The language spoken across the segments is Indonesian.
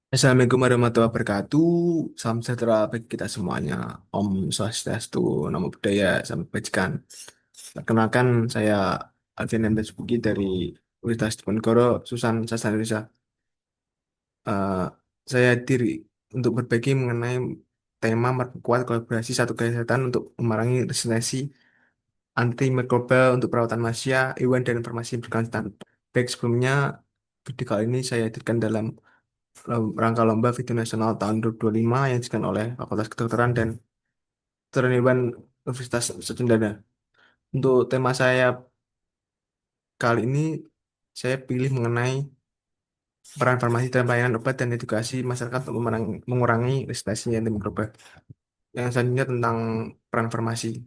Assalamualaikum warahmatullahi wabarakatuh. Salam sejahtera bagi kita semuanya. Om Swastiastu, Namo Buddhaya, Salam Kebajikan. Perkenalkan, saya Alfian Andes Buki dari Universitas Diponegoro, Susan Sastra Indonesia. Eh, saya hadir untuk berbagi mengenai tema memperkuat kolaborasi satu kesehatan untuk memerangi resistensi antimikroba untuk perawatan manusia, hewan, dan informasi berkelanjutan. Baik sebelumnya, video kali ini saya hadirkan dalam rangka lomba video nasional tahun 2025 yang diselenggarakan oleh Fakultas Kedokteran dan Kedokteran Hewan Universitas Sunda. Untuk tema saya kali ini, saya pilih mengenai peran farmasi dalam pelayanan obat dan edukasi masyarakat untuk mengurangi resistensi antimikroba. Yang selanjutnya tentang peran farmasi.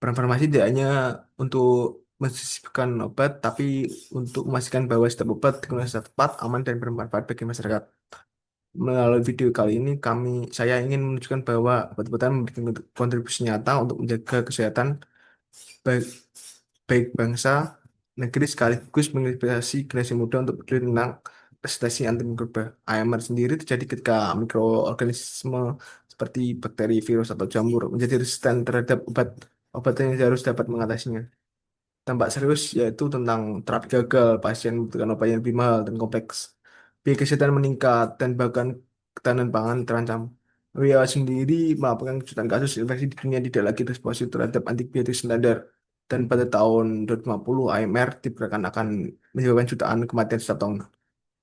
Peran farmasi tidak hanya untuk mendistribusikan obat, tapi untuk memastikan bahwa setiap obat digunakan secara tepat, aman, dan bermanfaat bagi masyarakat. Melalui video kali ini, saya ingin menunjukkan bahwa obat-obatan memberikan kontribusi nyata untuk menjaga kesehatan baik, baik bangsa, negeri sekaligus menginspirasi generasi muda untuk peduli tentang resistensi antimikroba. AMR sendiri terjadi ketika mikroorganisme seperti bakteri, virus, atau jamur menjadi resisten terhadap obat yang harus dapat mengatasinya. Dampak serius yaitu tentang terapi gagal, pasien membutuhkan obat yang lebih mahal dan kompleks. Biaya kesehatan meningkat dan bahkan ketahanan pangan terancam. WHO sendiri melaporkan kejutan kasus infeksi di dunia tidak lagi responsif terhadap antibiotik standar. Dan pada tahun 2050, AMR diperkirakan akan menyebabkan jutaan kematian setiap tahun.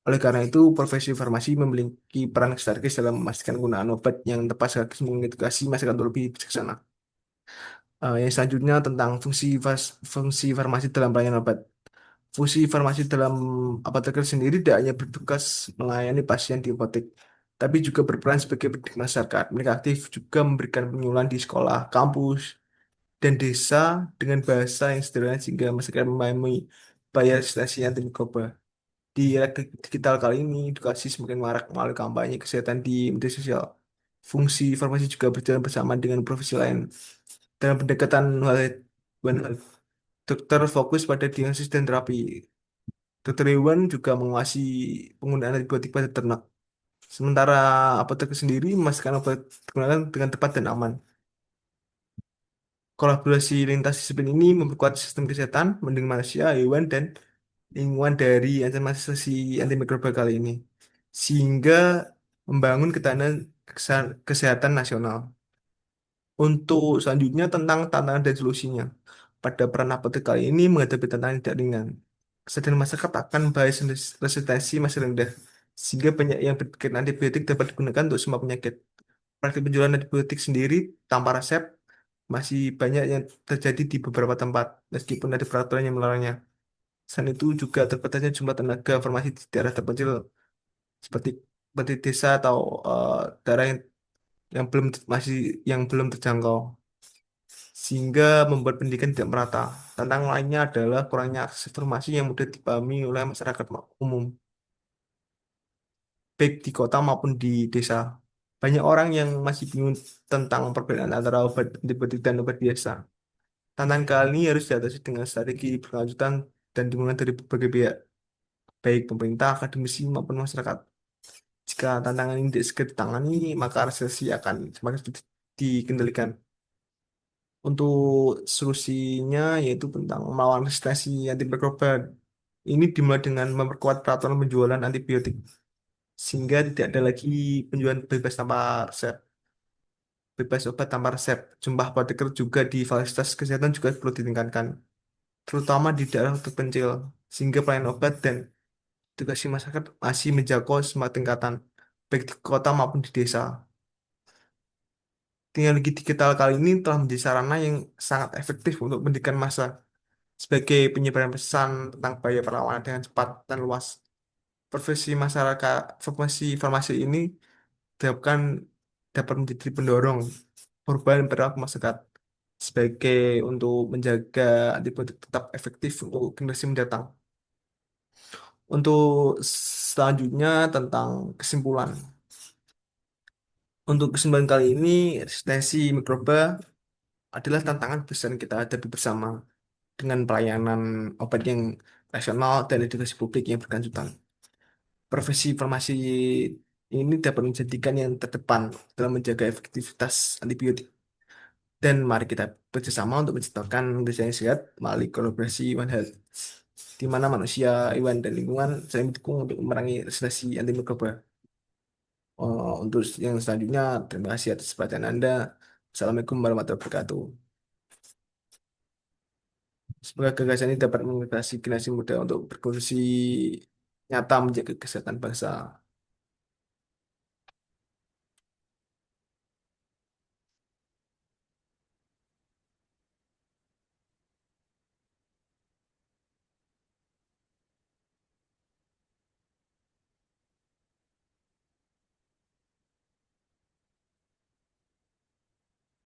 Oleh karena itu, profesi farmasi memiliki peran strategis dalam memastikan penggunaan obat yang tepat sekaligus mengedukasi masyarakat untuk lebih bijaksana. Yang selanjutnya tentang fungsi farmasi dalam pelayanan obat. Fungsi farmasi dalam apoteker sendiri tidak hanya bertugas melayani pasien di apotek, tapi juga berperan sebagai pendidik masyarakat. Mereka aktif juga memberikan penyuluhan di sekolah, kampus, dan desa dengan bahasa yang sederhana sehingga masyarakat memahami bahaya resistensi antimikroba. Di era digital kali ini, edukasi semakin marak melalui kampanye kesehatan di media sosial. Fungsi farmasi juga berjalan bersama dengan profesi lain. Dalam pendekatan health, dokter fokus pada diagnosis dan terapi. Dokter hewan juga menguasai penggunaan antibiotik pada ternak. Sementara apoteker sendiri memastikan obat digunakan dengan tepat dan aman. Kolaborasi lintas disiplin ini memperkuat sistem kesehatan, melindungi manusia, hewan, dan lingkungan dari ancaman resesi antimikroba kali ini. Sehingga membangun ketahanan kesehatan nasional. Untuk selanjutnya tentang tantangan dan solusinya. Pada peran apotek kali ini menghadapi tantangan yang tidak ringan. Kesadaran masyarakat akan bahaya resistensi masih rendah, sehingga banyak yang berpikir antibiotik dapat digunakan untuk semua penyakit. Praktik penjualan antibiotik sendiri tanpa resep masih banyak yang terjadi di beberapa tempat, meskipun ada peraturan yang melarangnya. Selain itu juga terbatasnya jumlah tenaga farmasi di daerah terpencil seperti seperti desa atau daerah yang belum terjangkau, sehingga membuat pendidikan tidak merata. Tantangan lainnya adalah kurangnya akses informasi yang mudah dipahami oleh masyarakat umum, baik di kota maupun di desa. Banyak orang yang masih bingung tentang perbedaan antara obat antibiotik dan obat biasa. Tantangan kali ini harus diatasi dengan strategi berkelanjutan dan dukungan dari berbagai pihak, baik pemerintah, akademisi, maupun masyarakat. Jika tantangan ini tidak segera ditangani, maka resesi akan semakin sulit dikendalikan. Untuk solusinya yaitu tentang melawan resistensi antimikroba. Ini dimulai dengan memperkuat peraturan penjualan antibiotik sehingga tidak ada lagi penjualan bebas tanpa resep, bebas obat tanpa resep. Jumlah apoteker juga di fasilitas kesehatan juga perlu ditingkatkan, terutama di daerah terpencil, sehingga pelayanan obat dan edukasi masyarakat masih menjangkau semua tingkatan, baik di kota maupun di desa. Teknologi digital kali ini telah menjadi sarana yang sangat efektif untuk pendidikan massa sebagai penyebaran pesan tentang bahaya perlawanan dengan cepat dan luas. Profesi masyarakat, profesi farmasi ini diharapkan dapat menjadi pendorong perubahan perilaku masyarakat sebagai untuk menjaga antibiotik tetap efektif untuk generasi mendatang. Untuk selanjutnya tentang kesimpulan. Untuk kesimpulan kali ini, resistensi mikroba adalah tantangan besar yang kita hadapi bersama dengan pelayanan obat yang rasional dan edukasi publik yang berkelanjutan. Profesi farmasi ini dapat menjadikan yang terdepan dalam menjaga efektivitas antibiotik. Dan mari kita bekerjasama untuk menciptakan Indonesia yang sehat melalui kolaborasi One Health, di mana manusia, hewan, dan lingkungan saling mendukung untuk memerangi resistensi antimikroba. Untuk yang selanjutnya, terima kasih atas perhatian Anda. Assalamualaikum warahmatullahi wabarakatuh. Semoga gagasan ini dapat memotivasi generasi muda untuk berkontribusi nyata menjaga kesehatan bangsa.